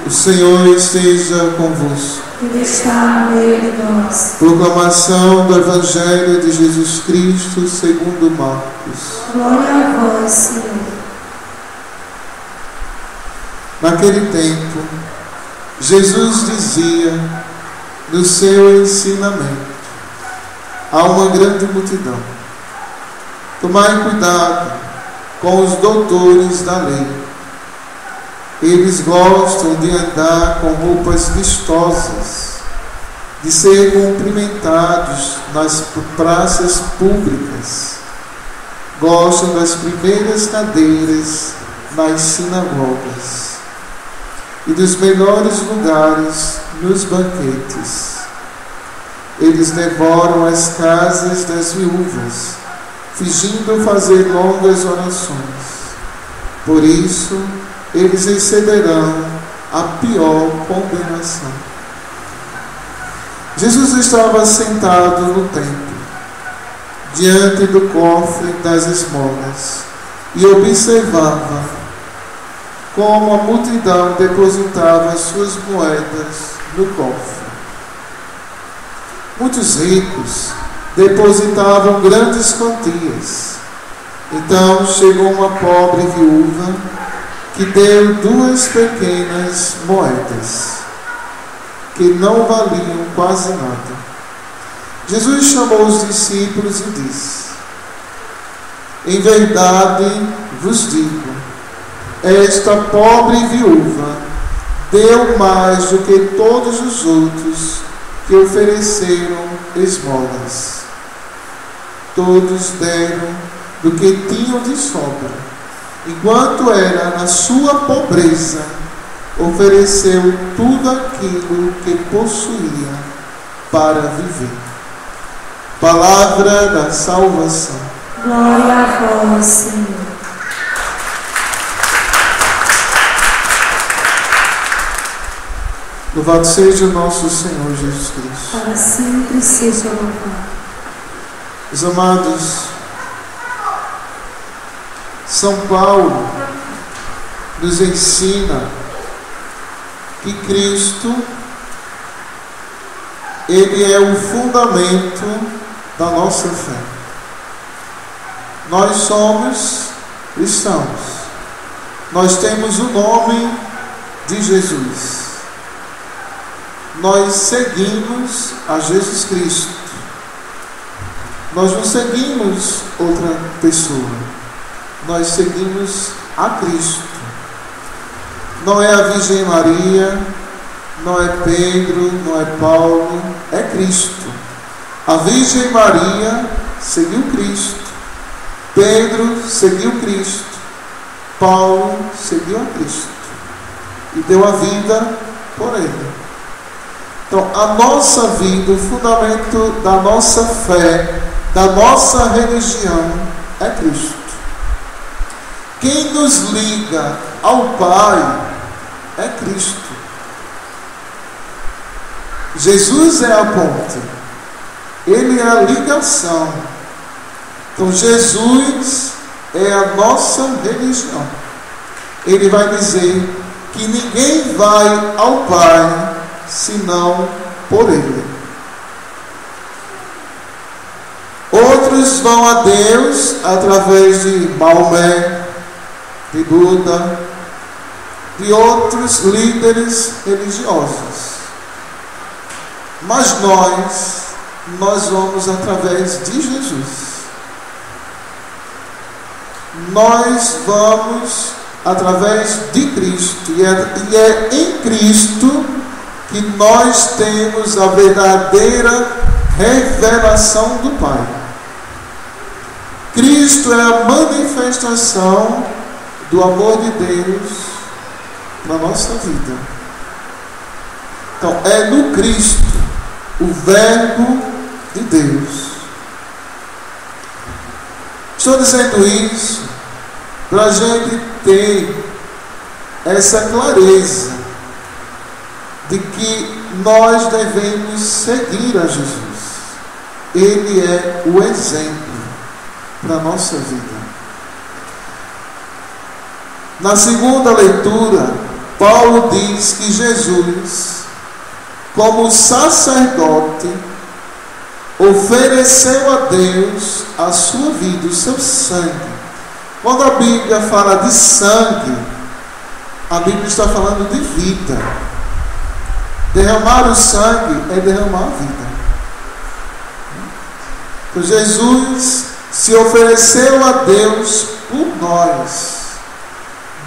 O Senhor esteja convosco. Ele está no meio de nós. Proclamação do Evangelho de Jesus Cristo segundo Marcos. Glória a vós, Senhor. Naquele tempo, Jesus dizia no seu ensinamento a uma grande multidão: tomai cuidado com os doutores da lei. Eles gostam de andar com roupas vistosas, de ser cumprimentados nas praças públicas, gostam das primeiras cadeiras nas sinagogas e dos melhores lugares nos banquetes. Eles devoram as casas das viúvas, fingindo fazer longas orações. Por isso, eles receberão a pior condenação. Jesus estava sentado no templo, diante do cofre das esmolas, e observava como a multidão depositava suas moedas no cofre. Muitos ricos depositavam grandes quantias. Então chegou uma pobre viúva que deu 2 pequenas moedas, que não valiam quase nada. Jesus chamou os discípulos e disse: em verdade vos digo, esta pobre viúva deu mais do que todos os outros que ofereceram esmolas. Todos deram do que tinham de sobra. Enquanto era na sua pobreza, ofereceu tudo aquilo que possuía para viver. Palavra da salvação. Glória a vós, Senhor. Louvado seja o nosso Senhor Jesus Cristo. Para sempre seja louvado. Meus amados, São Paulo nos ensina que Cristo, Ele é o fundamento da nossa fé. Nós somos cristãos. Nós temos o nome de Jesus. Nós seguimos a Jesus Cristo. Nós não seguimos outra pessoa. Nós seguimos a Cristo. Não é a Virgem Maria, não é Pedro, não é Paulo, é Cristo. A Virgem Maria seguiu Cristo. Pedro seguiu Cristo. Paulo seguiu a Cristo. E deu a vida por Ele. Então, a nossa vida, o fundamento da nossa fé, da nossa religião, é Cristo. Quem nos liga ao Pai é Cristo. Jesus é a ponte. Ele é a ligação. Então Jesus é a nossa religião. Ele vai dizer que ninguém vai ao Pai senão por Ele. Outros vão a Deus através de Maomé, de Buda, de outros líderes religiosos. Mas nós vamos através de Jesus. Nós vamos através de Cristo. E é em Cristo que nós temos a verdadeira revelação do Pai. Cristo é a manifestação do amor de Deus na nossa vida. Então, é no Cristo, o Verbo de Deus. Estou dizendo isso para a gente ter essa clareza de que nós devemos seguir a Jesus. Ele é o exemplo para a nossa vida. Na segunda leitura, Paulo diz que Jesus, como sacerdote, ofereceu a Deus a sua vida, o seu sangue. Quando a Bíblia fala de sangue, a Bíblia está falando de vida. Derramar o sangue é derramar a vida. Então Jesus se ofereceu a Deus por nós,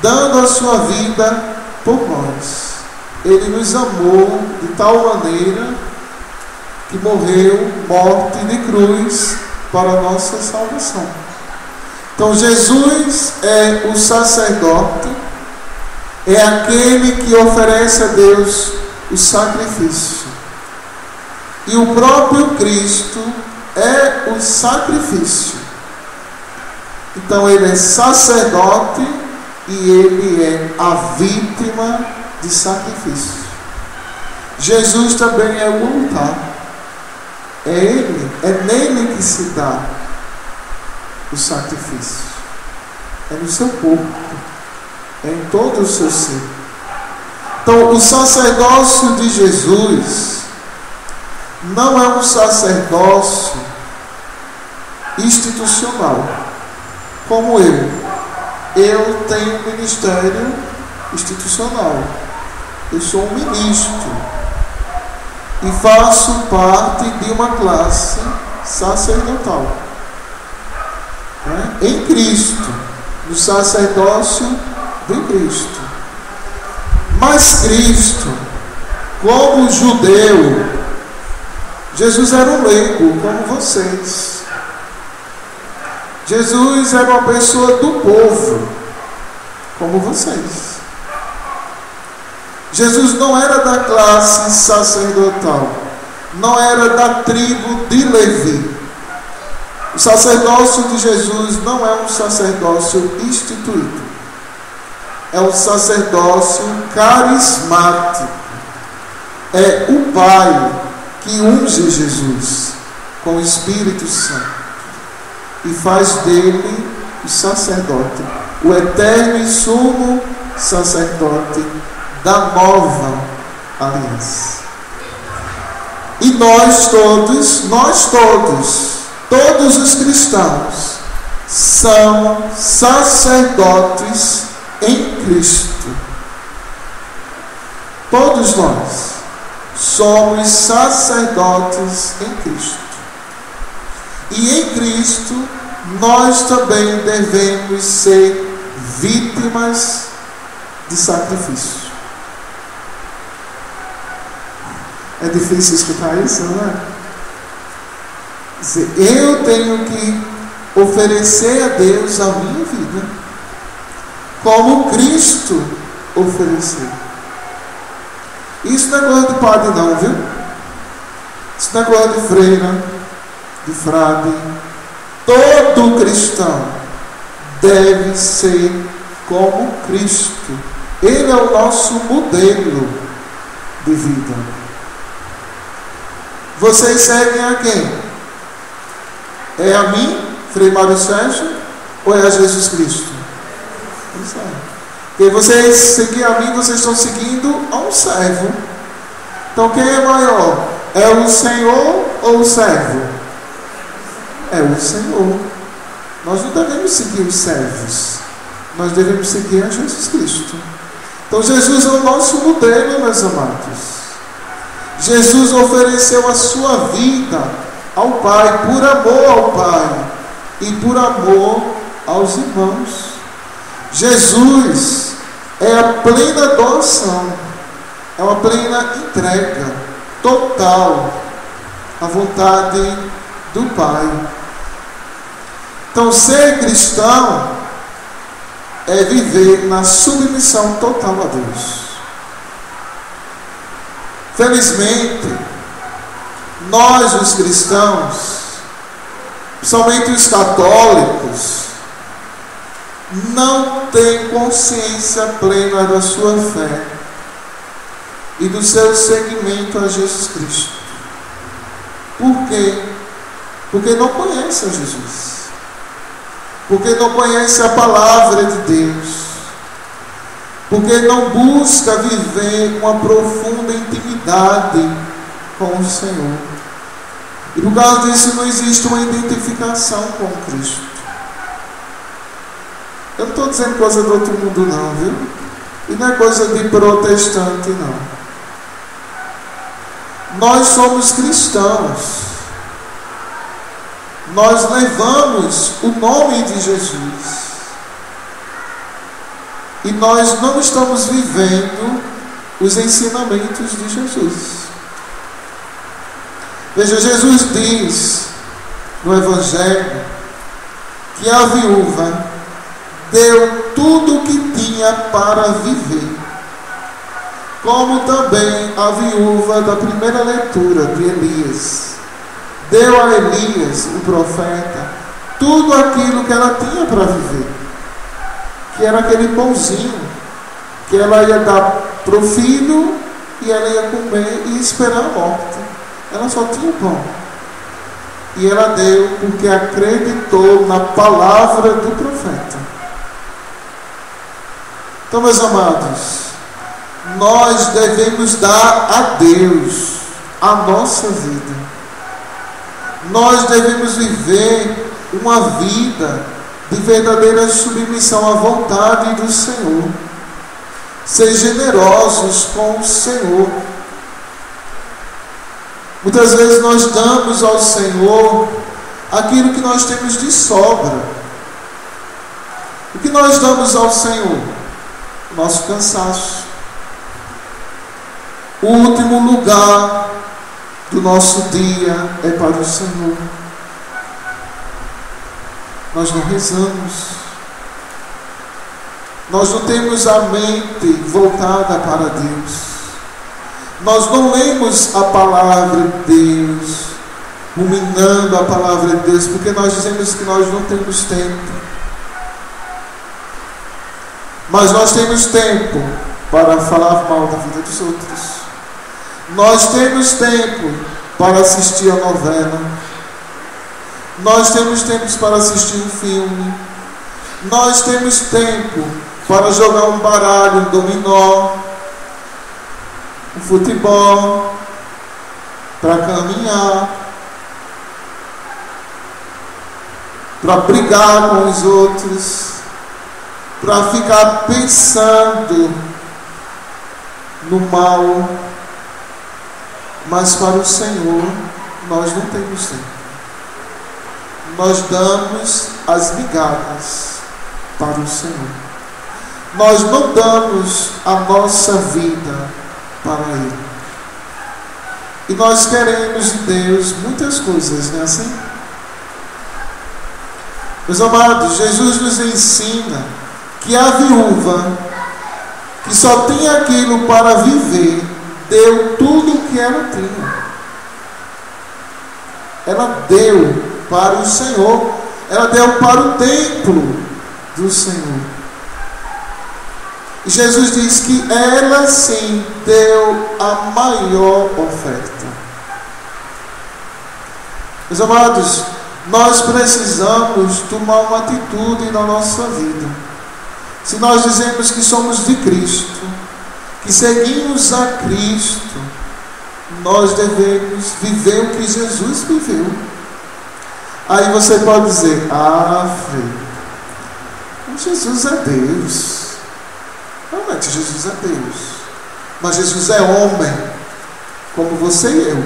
dando a sua vida por nós. Ele nos amou de tal maneira que morreu morte de cruz para a nossa salvação. Então Jesus é o sacerdote, é aquele que oferece a Deus o sacrifício. E o próprio Cristo é o sacrifício. Então ele é sacerdote e ele é a vítima de sacrifício. Jesus também é o altar. É nele que se dá o sacrifício. É no seu corpo, é em todo o seu ser. Então o sacerdócio de Jesus não é um sacerdócio institucional, como eu. Eu tenho um ministério institucional. Eu sou um ministro e faço parte de uma classe sacerdotal, né? Em Cristo, no sacerdócio de Cristo. Mas Cristo, como judeu, Jesus era um leigo como vocês. Jesus era uma pessoa do povo, como vocês. Jesus não era da classe sacerdotal, não era da tribo de Levi. O sacerdócio de Jesus não é um sacerdócio instituído, é um sacerdócio carismático. É o Pai que unge Jesus com o Espírito Santo e faz dele o sacerdote, o eterno e sumo sacerdote da nova aliança. E nós todos os cristãos são sacerdotes em Cristo. Todos nós somos sacerdotes em Cristo. E em Cristo nós também devemos ser vítimas de sacrifício. É difícil escutar isso, não é? Dizer, eu tenho que oferecer a Deus a minha vida, como Cristo ofereceu. Isso não é coisa de padre não, viu? Isso não é coisa de freira, de frade. Todo cristão deve ser como Cristo. Ele é o nosso modelo de vida. Vocês seguem a quem? É a mim, Frei Mário Sérgio, ou é a Jesus Cristo? Não sei. Porque vocês seguem a mim, vocês estão seguindo a um servo. Então quem é maior? É o Senhor ou o servo? É o Senhor. Nós não devemos seguir os servos, nós devemos seguir a Jesus Cristo. Então Jesus é o nosso modelo, meus amados. Jesus ofereceu a sua vida ao Pai, por amor ao Pai e por amor aos irmãos. Jesus é a plena doação, é uma plena entrega total à vontade do Pai. Então, ser cristão é viver na submissão total a Deus. Felizmente, nós, os cristãos, principalmente os católicos, não têm consciência plena da sua fé e do seu seguimento a Jesus Cristo. Por quê? Porque não conhecem Jesus. Porque não conhecem a palavra de Deus. Porque não busca viver uma profunda intimidade com o Senhor. E por causa disso não existe uma identificação com Cristo. Eu não estou dizendo coisa do outro mundo não, viu? E não é coisa de protestante não. Nós somos cristãos. Nós levamos o nome de Jesus. E nós não estamos vivendo os ensinamentos de Jesus. Veja, Jesus diz no Evangelho que a viúva deu tudo o que tinha para viver. Como também a viúva da primeira leitura de Elias deu a Elias, o profeta, tudo aquilo que ela tinha para viver. Que era aquele pãozinho que ela ia dar para o filho e ela ia comer e esperar a morte. Ela só tinha pão. E ela deu porque acreditou na palavra do profeta. Então, meus amados, nós devemos dar a Deus a nossa vida. Nós devemos viver uma vida de verdadeira submissão à vontade do Senhor. Ser generosos com o Senhor. Muitas vezes nós damos ao Senhor aquilo que nós temos de sobra. O que nós damos ao Senhor? O nosso cansaço. O último lugar do nosso dia é para o Senhor. Nós não rezamos. Nós não temos a mente voltada para Deus. Nós não lemos a palavra de Deus, ruminando a palavra de Deus, porque nós dizemos que nós não temos tempo. Mas nós temos tempo para falar mal da vida dos outros. Nós temos tempo para assistir a novela. Nós temos tempo para assistir um filme. Nós temos tempo para jogar um baralho, um dominó, um futebol, para caminhar, para brigar com os outros, para ficar pensando no mal. Mas para o Senhor nós não temos tempo. Nós damos as migalhas para o Senhor. Nós não damos a nossa vida para Ele. E nós queremos de Deus muitas coisas, não é assim? Meus amados, Jesus nos ensina que a viúva, que só tinha aquilo para viver, deu tudo o que ela tinha. Ela deu para o Senhor. Ela deu para o templo do Senhor. E Jesus diz que ela sim deu a maior oferta. Meus amados, nós precisamos tomar uma atitude na nossa vida. Se nós dizemos que somos de Cristo, que seguimos a Cristo, nós devemos viver o que Jesus viveu. Aí você pode dizer: filho, Jesus é Deus. Realmente Jesus é Deus, mas Jesus é homem, como você e eu.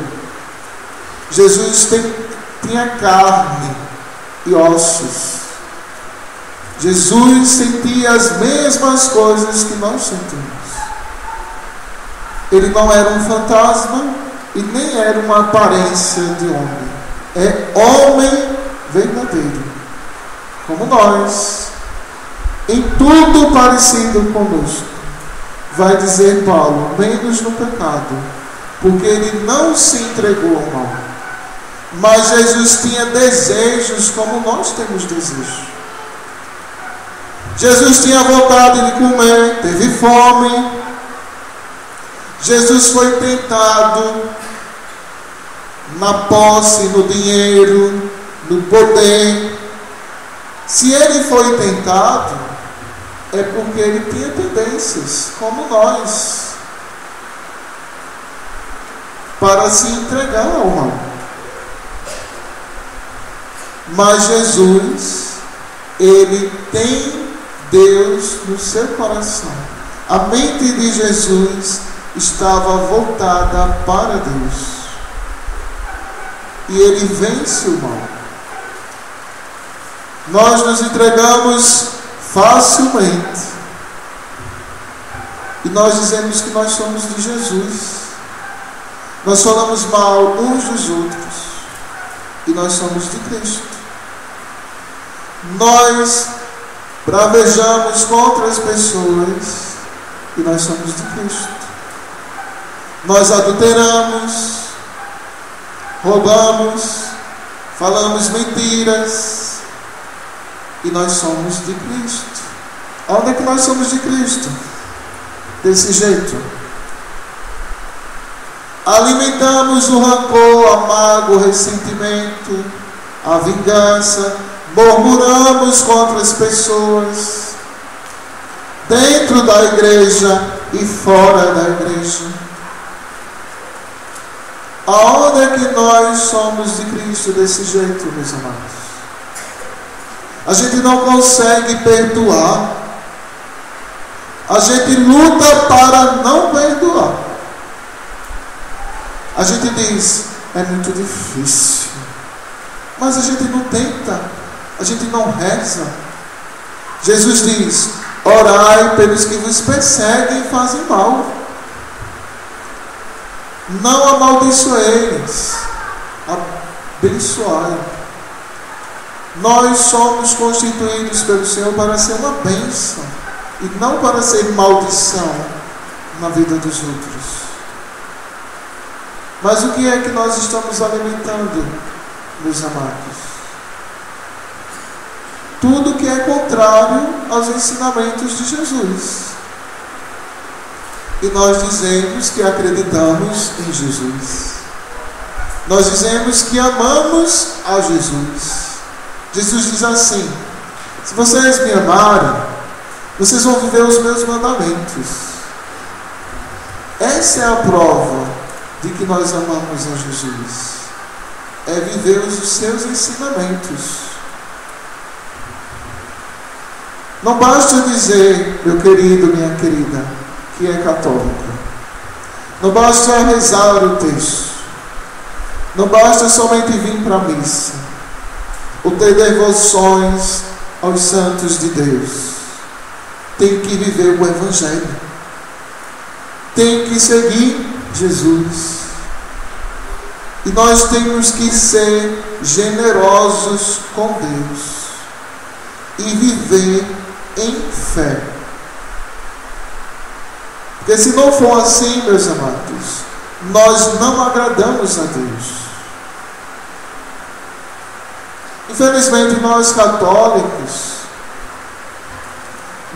Jesus tinha carne e ossos. Jesus sentia as mesmas coisas que nós sentimos. Ele não era um fantasma e nem era uma aparência de homem. É homem verdadeiro, como nós, em tudo parecido conosco. Vai dizer Paulo, menos no pecado, porque ele não se entregou ao mal. Mas Jesus tinha desejos como nós temos desejos. Jesus tinha vontade de comer, teve fome. Jesus foi tentado na posse, no dinheiro, no poder. Se ele foi tentado, é porque ele tinha tendências, como nós, para se entregar ao mal. Mas Jesus, ele tem Deus no seu coração. A mente de Jesus estava voltada para Deus. E ele vence o mal. Nós nos entregamos facilmente. E nós dizemos que nós somos de Jesus. Nós falamos mal uns dos outros. E nós somos de Cristo. Nós bravejamos contra as pessoas. E nós somos de Cristo. Nós adulteramos, roubamos, falamos mentiras, e nós somos de Cristo. Onde é que nós somos de Cristo? Desse jeito. Alimentamos o rancor, a mágoa, o ressentimento, a vingança, murmuramos contra as pessoas, dentro da igreja e fora da igreja. Aonde é que nós somos de Cristo desse jeito, meus amados? A gente não consegue perdoar. A gente luta para não perdoar. A gente diz, é muito difícil. Mas a gente não tenta. A gente não reza. Jesus diz, orai pelos que vos perseguem e fazem mal. Não amaldiçoeis, abençoai. Nós somos constituídos pelo Senhor para ser uma bênção e não para ser maldição na vida dos outros. Mas o que é que nós estamos alimentando, meus amados? Tudo que é contrário aos ensinamentos de Jesus. E nós dizemos que acreditamos em Jesus. Nós dizemos que amamos a Jesus. Jesus diz assim, se vocês me amarem, vocês vão viver os meus mandamentos. Essa é a prova de que nós amamos a Jesus. É viver os seus ensinamentos. Não basta dizer, meu querido, minha querida, que é católico. Não basta rezar o texto. Não basta somente vir para a missa. Ou ter devoções aos santos de Deus. Tem que viver o Evangelho. Tem que seguir Jesus. E nós temos que ser generosos com Deus. E viver em fé. Porque se não for assim, meus amados, nós não agradamos a Deus. Infelizmente, nós católicos,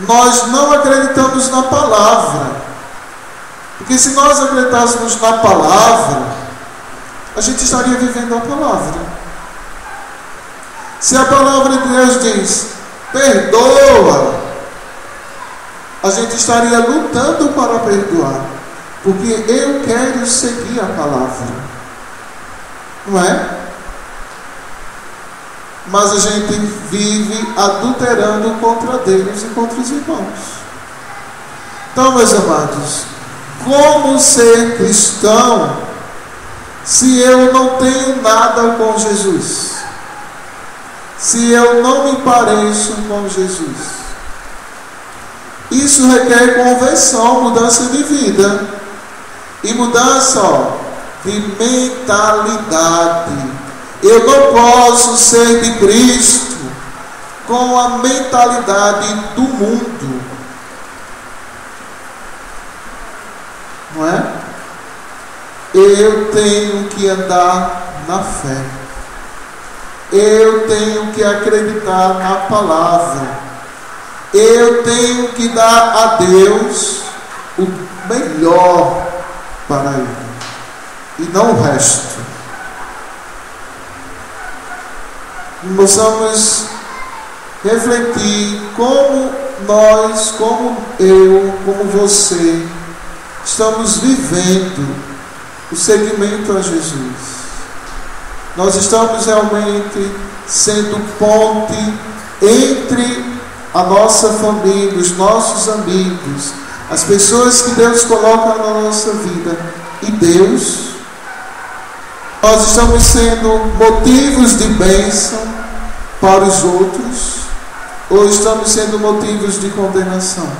nós não acreditamos na palavra. Porque se nós acreditássemos na palavra, a gente estaria vivendo a palavra. Se a palavra de Deus diz, perdoa, a gente estaria lutando para perdoar. Porque eu quero seguir a palavra. Não é? Mas a gente vive adulterando contra Deus e contra os irmãos. Então, meus amados, como ser cristão se eu não tenho nada com Jesus? Se eu não me pareço com Jesus? Isso requer conversão, mudança de vida. E mudança, de mentalidade. Eu não posso ser de Cristo com a mentalidade do mundo. Não é? Eu tenho que andar na fé. eu tenho que acreditar na palavra. Eu tenho que dar a Deus o melhor para Ele, e não o resto. Possamos refletir como nós, como eu, como você, estamos vivendo o seguimento a Jesus. Nós estamos realmente sendo ponte entre a nossa família, os nossos amigos, as pessoas que Deus coloca na nossa vida e Deus. Nós estamos sendo motivos de bênção para os outros, ou estamos sendo motivos de condenação?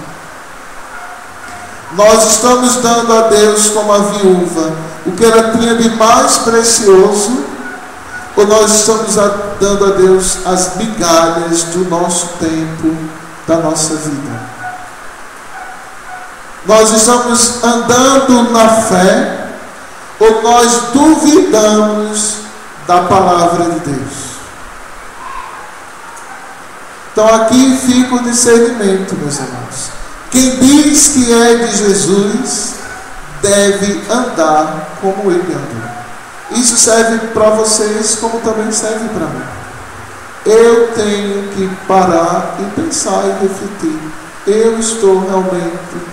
Nós estamos dando a Deus, como a viúva, o que ela tinha de mais precioso, ou nós estamos dando a Deus as migalhas do nosso tempo, da nossa vida? Nós estamos andando na fé, ou nós duvidamos da palavra de Deus? Então aqui fica o discernimento, meus irmãos. Quem diz que é de Jesus deve andar como Ele andou. Isso serve para vocês, como também serve para mim. Eu tenho que parar e pensar e refletir. Eu estou realmente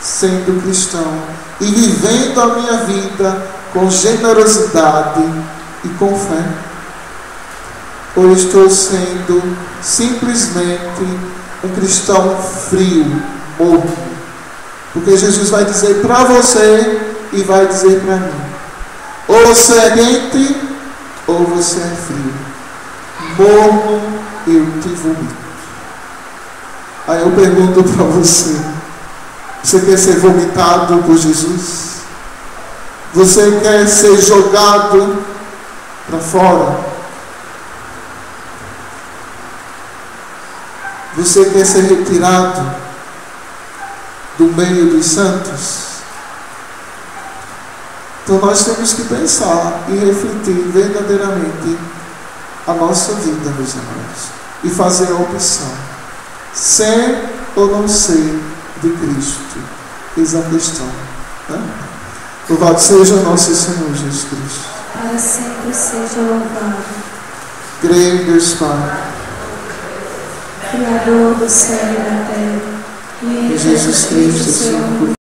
sendo cristão e vivendo a minha vida com generosidade e com fé? Ou estou sendo simplesmente um cristão frio, morno? Porque Jesus vai dizer para você e vai dizer para mim: ou você é quente, ou você é frio. Morno, eu te vomito. Aí eu pergunto para você: você quer ser vomitado por Jesus? Você quer ser jogado para fora? Você quer ser retirado do meio dos santos? Então nós temos que pensar e refletir verdadeiramente a nossa vida, meus irmãos, e fazer a opção: ser ou não ser de Cristo. Eis a questão, né? Louvado seja nosso Senhor Jesus Cristo. Para sempre seja louvado. Creio em Deus Pai, Criador do céu e da terra, e em Jesus Cristo, Senhor.